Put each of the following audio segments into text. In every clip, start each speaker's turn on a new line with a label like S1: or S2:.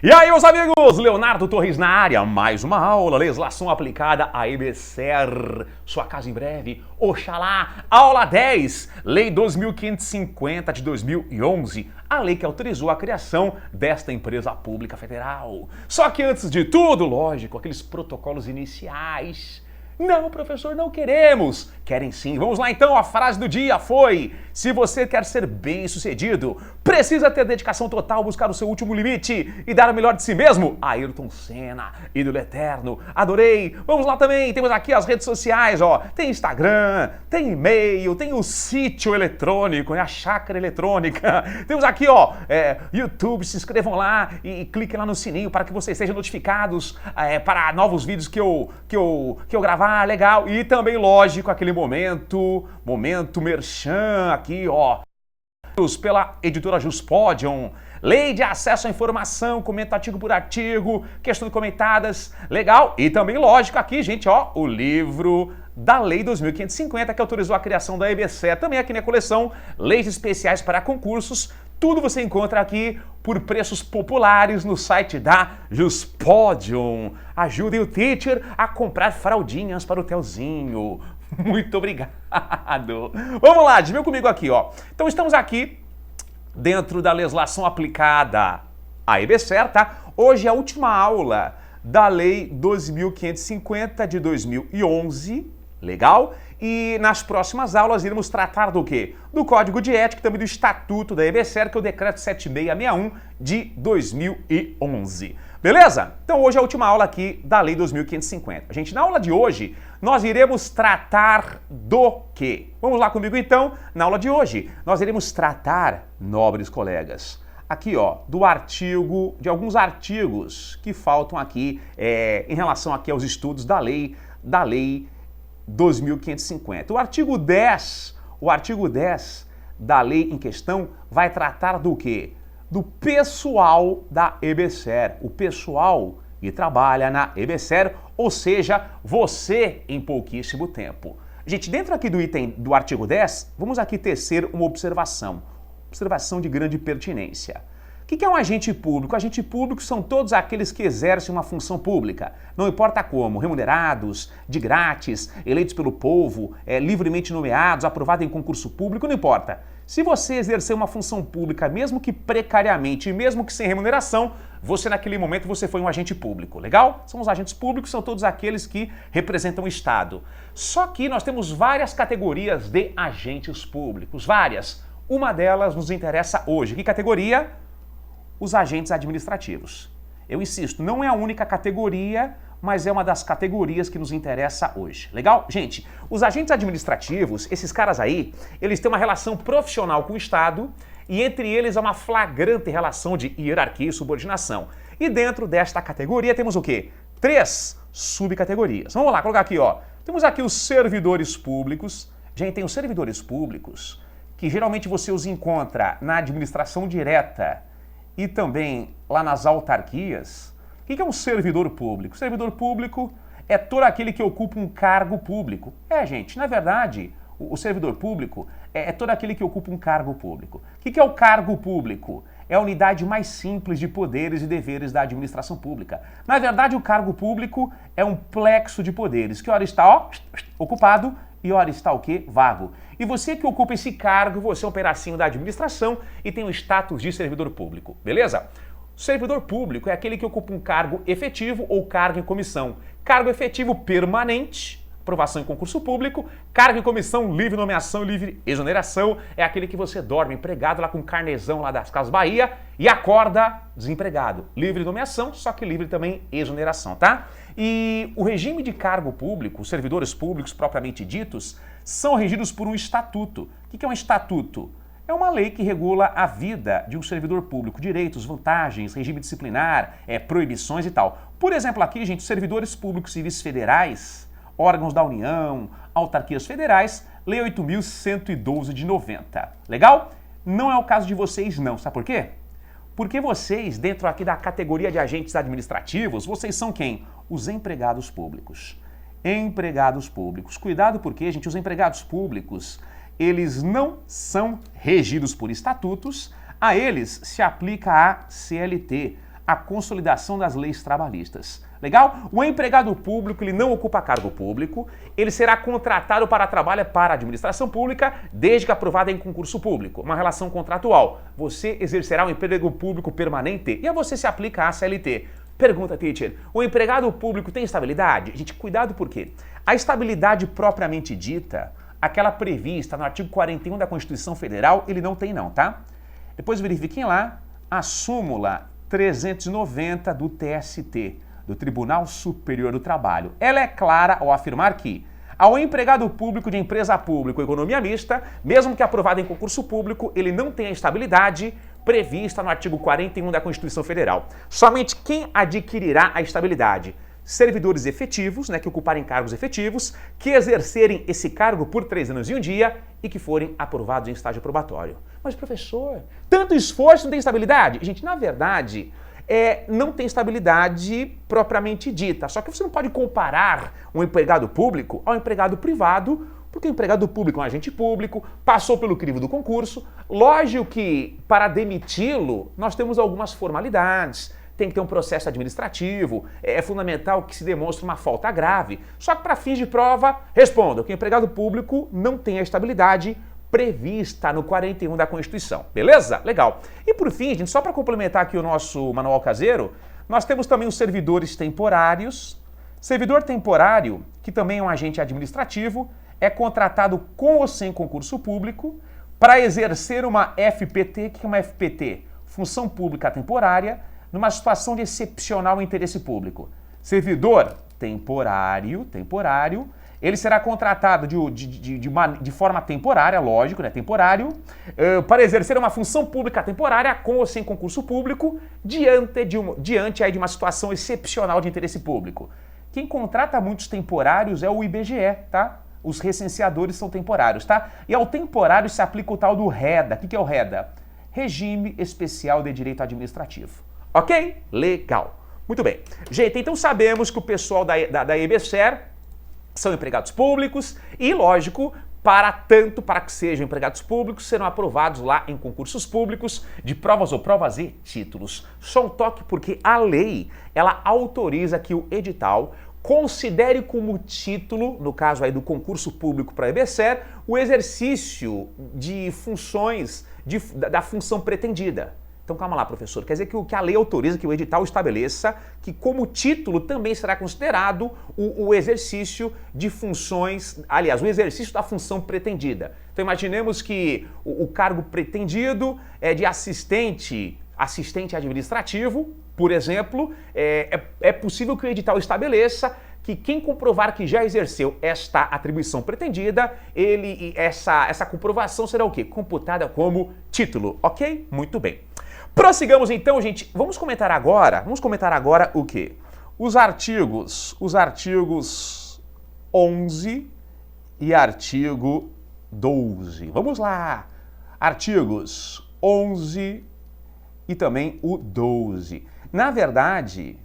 S1: E aí, meus amigos, Leonardo Torres na área, mais uma aula, legislação aplicada à EBSER, sua casa em breve, Oxalá, aula 10, Lei 2.550 de 2011, a lei que autorizou a criação desta empresa pública federal. Só que antes de tudo, lógico, aqueles protocolos iniciais. Não, professor, não queremos. Querem sim. Vamos lá então, a frase do dia foi: se você quer ser bem-sucedido, precisa ter dedicação total, buscar o seu último limite e dar o melhor de si mesmo. Ayrton Senna, ídolo eterno. Adorei. Vamos lá também, temos aqui as redes sociais, ó. Tem Instagram, tem e-mail, tem o sítio eletrônico, a chácara eletrônica. Temos aqui, ó, YouTube, se inscrevam lá e cliquem lá no sininho para que vocês sejam notificados para novos vídeos que eu gravar. Legal. E também, lógico, aquele momento merchan aqui, ó, pela editora Juspodium. Lei de acesso à informação, comenta artigo por artigo, questões comentadas, legal. E também, lógico, aqui, gente, ó, o livro da Lei 2.550, que autorizou a criação da EBSER, também aqui na coleção, Leis Especiais para Concursos. Tudo você encontra aqui por preços populares no site da Juspodium. Ajudem o teacher a comprar fraldinhas para o Telzinho. Muito obrigado. Vamos lá, vem comigo aqui, ó. Então estamos aqui dentro da legislação aplicada à EBSER, tá? Hoje é a última aula da Lei 2.550 de 2011, legal? E nas próximas aulas iremos tratar do quê? Do Código de Ética e também do Estatuto da EBSER, que é o Decreto 7661 de 2011. Beleza? Então hoje é a última aula aqui da Lei 2.550. Gente, na aula de hoje nós iremos tratar do quê? Vamos lá comigo então. Na aula de hoje nós iremos tratar, nobres colegas, aqui ó, de alguns artigos que faltam aqui em relação aqui aos estudos da Lei 2.550. O artigo 10 da lei em questão vai tratar do quê? Do pessoal da EBSER. O pessoal que trabalha na EBSER, ou seja, você em pouquíssimo tempo. Gente, dentro aqui do item do artigo 10, vamos aqui tecer uma observação de grande pertinência. O que é um agente público? Agente público são todos aqueles que exercem uma função pública, não importa como, remunerados, de grátis, eleitos pelo povo, livremente nomeados, aprovados em concurso público, não importa. Se você exercer uma função pública, mesmo que precariamente e mesmo que sem remuneração, naquele momento você foi um agente público, legal? São os agentes públicos, são todos aqueles que representam o Estado. Só que nós temos várias categorias de agentes públicos, várias. Uma delas nos interessa hoje. Que categoria? Os agentes administrativos. Eu insisto, não é a única categoria, mas é uma das categorias que nos interessa hoje. Legal? Gente, os agentes administrativos, esses caras aí, eles têm uma relação profissional com o Estado e entre eles há uma flagrante relação de hierarquia e subordinação. E dentro desta categoria temos o quê? 3 subcategorias. Vamos lá, colocar aqui, ó. Temos aqui os servidores públicos. Gente, tem os servidores públicos que geralmente você os encontra na administração direta e também lá nas autarquias. O que é um servidor público? Servidor público é todo aquele que ocupa um cargo público. Gente, na verdade, o servidor público é todo aquele que ocupa um cargo público. O que é o cargo público? É a unidade mais simples de poderes e deveres da administração pública. Na verdade, o cargo público é um plexo de poderes, que ora está, ó, ocupado e ora está o quê? Vago. E você que ocupa esse cargo, você é um pedacinho da administração e tem o status de servidor público, beleza? O servidor público é aquele que ocupa um cargo efetivo ou cargo em comissão. Cargo efetivo permanente, aprovação em concurso público. Cargo em comissão, livre nomeação e livre exoneração. É aquele que você dorme empregado lá com carnezão lá das Casas Bahia e acorda desempregado. Livre nomeação, só que livre também exoneração, tá? E o regime de cargo público, os servidores públicos propriamente ditos, são regidos por um estatuto. O que é um estatuto? É uma lei que regula a vida de um servidor público, direitos, vantagens, regime disciplinar, proibições e tal. Por exemplo, aqui, gente, servidores públicos civis federais, órgãos da União, autarquias federais, Lei 8.112 de 90. Legal? Não é o caso de vocês, não. Sabe por quê? Porque vocês, dentro aqui da categoria de agentes administrativos, vocês são quem? Os empregados públicos. Empregados públicos. Cuidado porque, gente, os empregados públicos, eles não são regidos por estatutos, a eles se aplica a CLT, a consolidação das leis trabalhistas. Legal? O empregado público, ele não ocupa cargo público, ele será contratado para trabalhar para a administração pública, desde que aprovado em concurso público, uma relação contratual. Você exercerá um emprego público permanente e a você se aplica a CLT. Pergunta, teacher, o empregado público tem estabilidade? Gente, cuidado por quê? A estabilidade propriamente dita, aquela prevista no artigo 41 da Constituição Federal, ele não tem não, tá? Depois verifiquem lá a súmula 390 do TST, do Tribunal Superior do Trabalho. Ela é clara ao afirmar que ao empregado público de empresa pública ou economia mista, mesmo que aprovado em concurso público, ele não tem a estabilidade prevista no artigo 41 da Constituição Federal. Somente quem adquirirá a estabilidade? Servidores efetivos, que ocuparem cargos efetivos, que exercerem esse cargo por 3 anos e 1 dia e que forem aprovados em estágio probatório. Mas, professor, tanto esforço não tem estabilidade? Gente, na verdade, não tem estabilidade propriamente dita. Só que você não pode comparar um empregado público ao empregado privado, porque o empregado público é um agente público, passou pelo crivo do concurso. Lógico que, para demiti-lo, nós temos algumas formalidades. Tem que ter um processo administrativo, é fundamental que se demonstre uma falta grave. Só que para fins de prova, respondo que o empregado público não tem a estabilidade prevista no 41 da Constituição. Beleza? Legal. E por fim, gente, só para complementar aqui o nosso manual caseiro, nós temos também os servidores temporários. Servidor temporário, que também é um agente administrativo, é contratado com ou sem concurso público para exercer uma FPT. O que é uma FPT? Função Pública Temporária, numa situação de excepcional interesse público. Servidor temporário, ele será contratado de forma temporária, lógico, temporário, para exercer uma função pública temporária com ou sem concurso público, diante aí de uma situação excepcional de interesse público. Quem contrata muitos temporários é o IBGE, tá? Os recenseadores são temporários, tá? E ao temporário se aplica o tal do REDA. O que é o REDA? Regime Especial de Direito Administrativo. Ok? Legal. Muito bem. Gente, então sabemos que o pessoal da EBSER são empregados públicos e, lógico, para que sejam empregados públicos, serão aprovados lá em concursos públicos de provas ou provas e títulos. Só um toque porque a lei, ela autoriza que o edital considere como título, no caso aí do concurso público para a EBSER, o exercício de funções da função pretendida. Então calma lá, professor. Quer dizer que a lei autoriza, que o edital estabeleça que como título também será considerado o exercício de funções, aliás, o exercício da função pretendida. Então imaginemos que o cargo pretendido é de assistente administrativo, por exemplo, é possível que o edital estabeleça que quem comprovar que já exerceu esta atribuição pretendida, essa comprovação será o quê? Computada como título, ok? Muito bem. Prossigamos então, gente. Vamos comentar agora o quê? Os artigos 11 e artigo 12. Vamos lá. Artigos 11 e também o 12. Na verdade,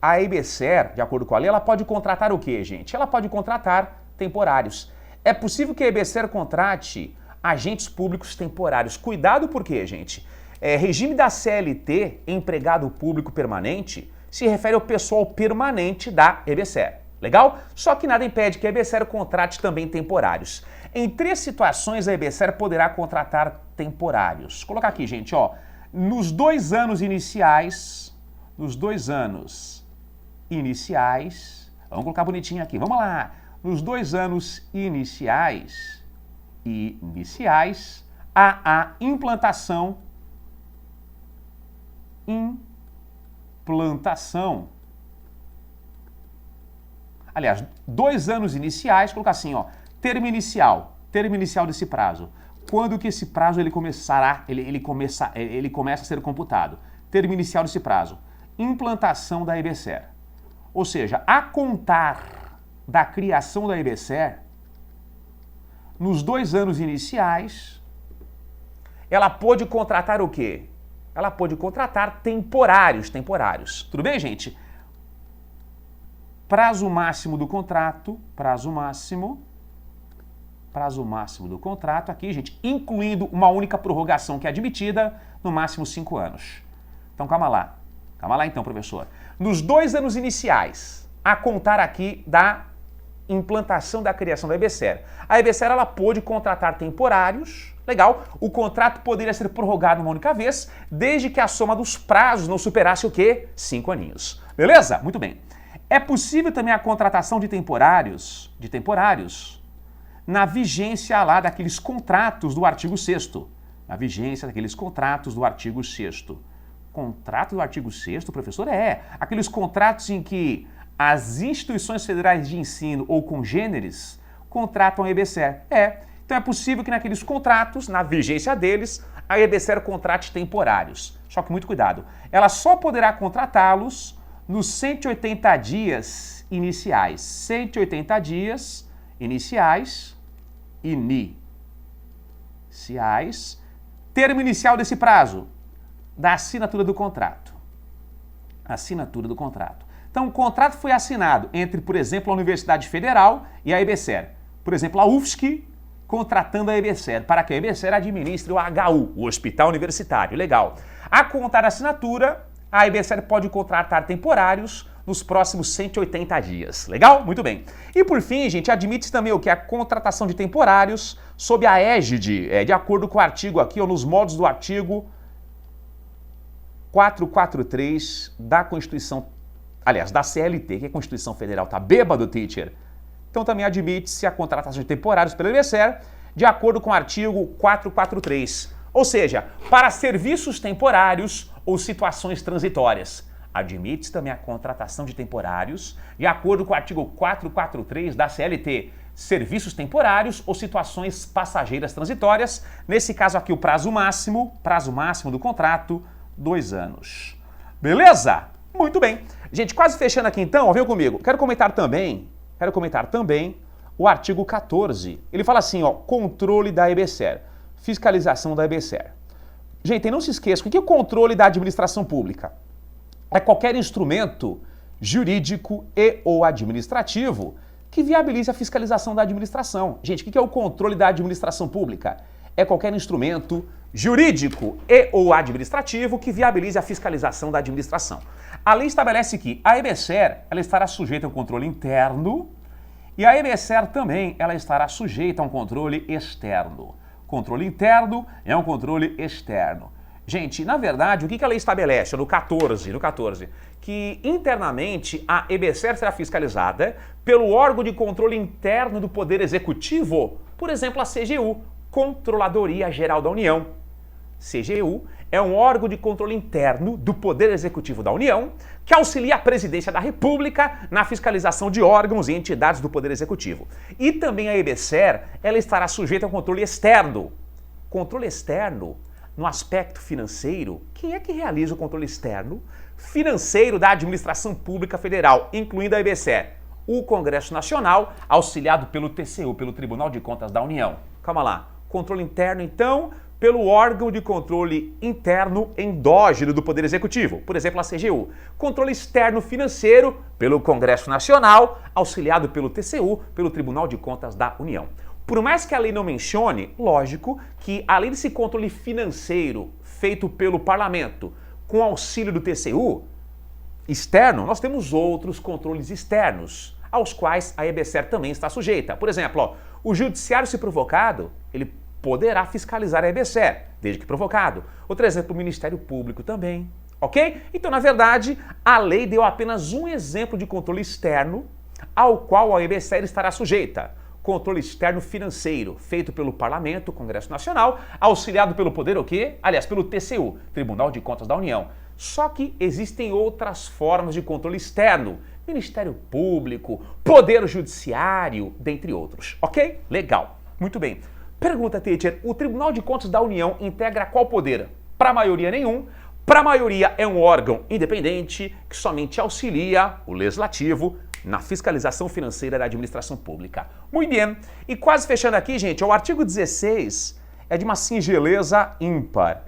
S1: a EBSER, de acordo com a lei, ela pode contratar o quê, gente? Ela pode contratar temporários. É possível que a EBSER contrate agentes públicos temporários. Cuidado por quê, gente? Regime da CLT, empregado público permanente, se refere ao pessoal permanente da EBSER. Legal? Só que nada impede que a EBSER contrate também temporários. Em 3 situações, a EBSER poderá contratar temporários. Vou colocar aqui, gente, ó. Nos 2 anos iniciais, vamos colocar bonitinho aqui, vamos lá. Nos 2 anos iniciais, há a implantação, aliás, 2 anos iniciais, colocar assim, ó, termo inicial desse prazo. Quando que esse prazo ele começa a ser computado? Termo inicial desse prazo. Implantação da EBSER. Ou seja, a contar da criação da EBSER, nos 2 anos iniciais, ela pôde contratar o quê? Ela pôde contratar temporários. Tudo bem, gente? Prazo máximo do contrato, aqui, gente, incluindo uma única prorrogação que é admitida, no máximo 5 anos. Então, calma lá. Calma lá então, professor. Nos 2 anos iniciais, a contar aqui da implantação da criação da EBSER. A EBSER, ela pôde contratar temporários, legal, o contrato poderia ser prorrogado uma única vez, desde que a soma dos prazos não superasse o quê? 5 aninhos. Beleza? Muito bem. É possível também a contratação de temporários, na vigência lá daqueles contratos do artigo 6º. Na vigência daqueles contratos do artigo 6º. Contrato do artigo 6º, professor? Aqueles contratos em que as instituições federais de ensino ou congêneres contratam a EBSER. Então é possível que naqueles contratos, na vigência deles, a EBSER contrate temporários. Só que muito cuidado, ela só poderá contratá-los nos 180 dias iniciais. 180 dias iniciais, termo inicial desse prazo, da assinatura do contrato. Assinatura do contrato. Então, o contrato foi assinado entre, por exemplo, a Universidade Federal e a EBSER. Por exemplo, a UFSC contratando a EBSER para que a EBSER administre o HU, o Hospital Universitário. Legal. A contar da assinatura, a EBSER pode contratar temporários nos próximos 180 dias. Legal? Muito bem. E por fim, gente, admite-se também o que? A contratação de temporários sob a égide, de acordo com o artigo aqui, ou nos modos do artigo 443 da Constituição, aliás, da CLT, que é a Constituição Federal. Tá bêbado, teacher? Então também admite-se a contratação de temporários pela EBSER, de acordo com o artigo 443. Ou seja, para serviços temporários ou situações transitórias. Admite-se também a contratação de temporários, de acordo com o artigo 443 da CLT, serviços temporários ou situações passageiras transitórias. Nesse caso aqui, o prazo máximo do contrato, 2 anos. Beleza? Muito bem. Gente, quase fechando aqui então, vem comigo. Quero comentar também o artigo 14. Ele fala assim, controle da EBSER, fiscalização da EBSER. Gente, não se esqueçam, o que é o controle da administração pública? É qualquer instrumento jurídico e ou administrativo que viabilize a fiscalização da administração. Gente, o que é o controle da administração pública? É qualquer instrumento jurídico e ou administrativo que viabilize a fiscalização da administração. A lei estabelece que a EBSER ela estará sujeita a um controle interno e a EBSER também ela estará sujeita a um controle externo. Controle interno é um controle externo. Gente, na verdade, o que a lei estabelece no 14, que internamente a EBSER será fiscalizada pelo órgão de controle interno do Poder Executivo, por exemplo, a CGU, Controladoria Geral da União. CGU é um órgão de controle interno do Poder Executivo da União que auxilia a Presidência da República na fiscalização de órgãos e entidades do Poder Executivo. E também a EBSER, ela estará sujeita ao controle externo. Controle externo no aspecto financeiro. Quem é que realiza o controle externo financeiro da administração pública federal, incluindo a EBSER? O Congresso Nacional, auxiliado pelo TCU, pelo Tribunal de Contas da União. Calma lá. Controle interno, então, pelo órgão de controle interno endógeno do Poder Executivo, por exemplo, a CGU. Controle externo financeiro pelo Congresso Nacional, auxiliado pelo TCU, pelo Tribunal de Contas da União. Por mais que a lei não mencione, lógico que além desse controle financeiro feito pelo Parlamento com auxílio do TCU externo, nós temos outros controles externos, aos quais a EBSER também está sujeita. Por exemplo, o judiciário, se provocado, ele poderá fiscalizar a EBSER, desde que provocado. Outro exemplo, o Ministério Público também, ok? Então, na verdade, a lei deu apenas um exemplo de controle externo ao qual a EBSER estará sujeita. Controle externo financeiro, feito pelo Parlamento, Congresso Nacional, auxiliado pelo poder o quê? Aliás, pelo TCU, Tribunal de Contas da União. Só que existem outras formas de controle externo, Ministério Público, Poder Judiciário, dentre outros, ok? Legal, muito bem. Pergunta, teacher, o Tribunal de Contas da União integra qual poder? Para a maioria, nenhum. Para a maioria, é um órgão independente que somente auxilia o Legislativo na fiscalização financeira da administração pública. Muito bem. E quase fechando aqui, gente, o artigo 16 é de uma singeleza ímpar.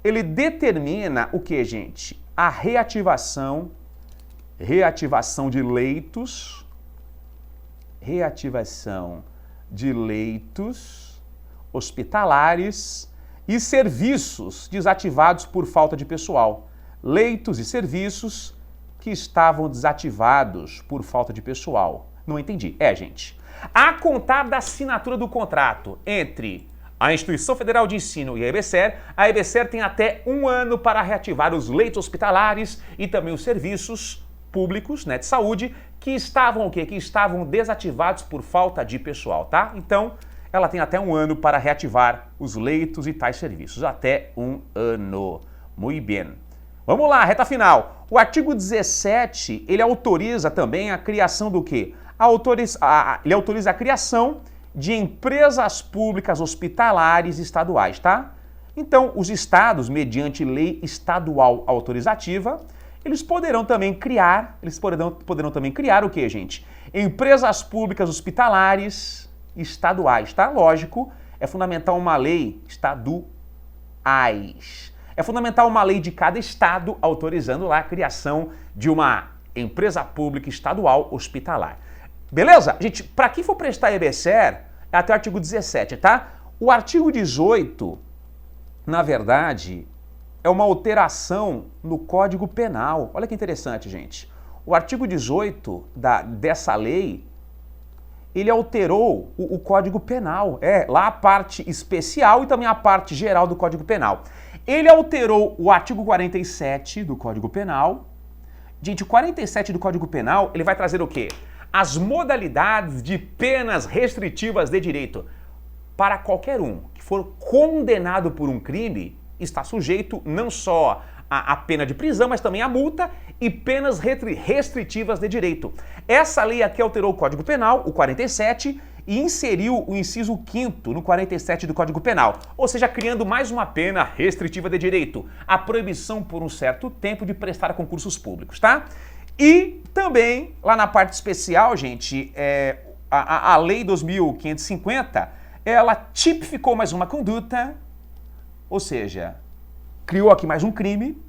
S1: Ele determina o que, gente? A reativação de leitos, hospitalares e serviços desativados por falta de pessoal. Leitos e serviços que estavam desativados por falta de pessoal. Não entendi. Gente. A contar da assinatura do contrato entre a Instituição Federal de Ensino e a EBSER tem até 1 ano para reativar os leitos hospitalares e também os serviços públicos, né, de saúde que estavam o quê? Que estavam desativados por falta de pessoal, tá? Então, ela tem até 1 ano para reativar os leitos e tais serviços. Até 1 ano. Muito bem. Vamos lá, reta final. O artigo 17, ele autoriza também a criação do quê? Ele autoriza a criação de empresas públicas hospitalares estaduais, tá? Então, os estados, mediante lei estadual autorizativa, eles poderão também criar o quê, gente? Empresas públicas hospitalares estaduais, tá? Lógico, é fundamental uma lei estaduais. É fundamental uma lei de cada estado autorizando lá a criação de uma empresa pública estadual hospitalar. Beleza? Gente, para quem for prestar EBSER, é até o artigo 17, tá? O artigo 18, na verdade, é uma alteração no Código Penal. Olha que interessante, gente. O artigo 18 dessa lei, ele alterou o Código Penal. Lá a parte especial e também a parte geral do Código Penal. Ele alterou o artigo 47 do Código Penal. Gente, o 47 do Código Penal, ele vai trazer o quê? As modalidades de penas restritivas de direito. Para qualquer um que for condenado por um crime, está sujeito não só à pena de prisão, mas também à multa e penas restritivas de direito. Essa lei aqui alterou o Código Penal, o 47, e inseriu o inciso 5º no 47 do Código Penal, ou seja, criando mais uma pena restritiva de direito, a proibição por um certo tempo de prestar concursos públicos, tá? E também, lá na parte especial, gente, a Lei 2.550, ela tipificou mais uma conduta, ou seja, criou aqui mais um crime,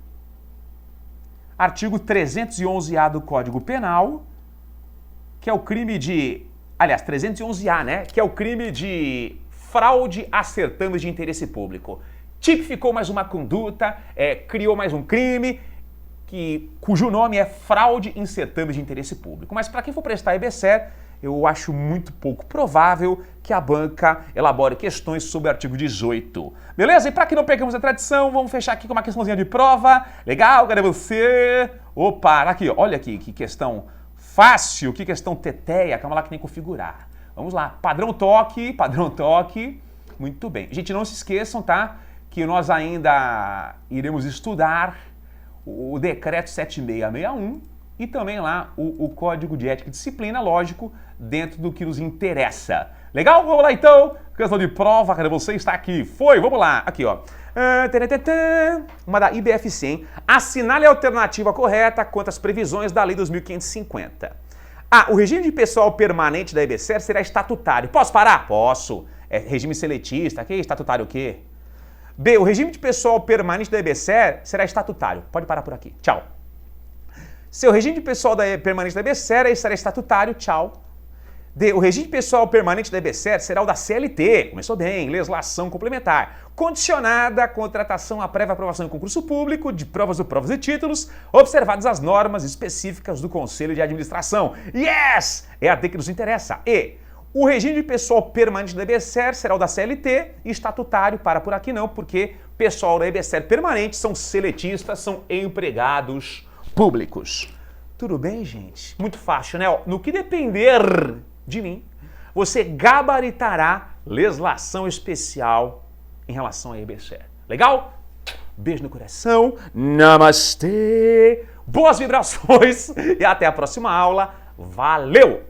S1: artigo 311-A do Código Penal, que é o crime de... Aliás, 311-A, né? Que é o crime de fraude a certames de interesse público. Tipificou mais uma conduta, criou mais um crime, cujo nome é fraude em certames de interesse público. Mas para quem for prestar EBSER, eu acho muito pouco provável que a banca elabore questões sobre o artigo 18. Beleza? E para que não pegamos a tradição, vamos fechar aqui com uma questãozinha de prova. Legal? Cadê você? Opa, aqui, olha aqui, que questão fácil, que questão teteia, calma lá que tem que configurar. Vamos lá, padrão toque. Muito bem. Gente, não se esqueçam, tá? Que nós ainda iremos estudar o decreto 7661 e também lá o Código de Ética e Disciplina, lógico, dentro do que nos interessa. Legal? Vamos lá então. Questão de prova, cadê você? Está aqui. Foi, vamos lá. Aqui, ó. Uma da IBFC, hein? Assinale a alternativa correta quanto às previsões da Lei 2.550. O regime de pessoal permanente da EBSER será estatutário. Posso parar? Posso. É regime seletista. Que estatutário o quê? B, o regime de pessoal permanente da EBSER será estatutário. Pode parar por aqui. Tchau. C, o regime de pessoal permanente da EBSER será estatutário. Tchau. D, o regime pessoal permanente da EBSER será o da CLT, começou bem, legislação complementar, condicionada à contratação à prévia aprovação em concurso público de provas ou provas e títulos, observadas as normas específicas do Conselho de Administração. Yes! É a D que nos interessa. E, o regime de pessoal permanente da EBSER será o da CLT e estatutário, para por aqui não, porque pessoal da EBSER permanente são seletistas, são empregados públicos. Tudo bem, gente? Muito fácil, né? No que depender de mim, você gabaritará legislação especial em relação à EBSER. Legal? Beijo no coração, namastê, boas vibrações e até a próxima aula. Valeu!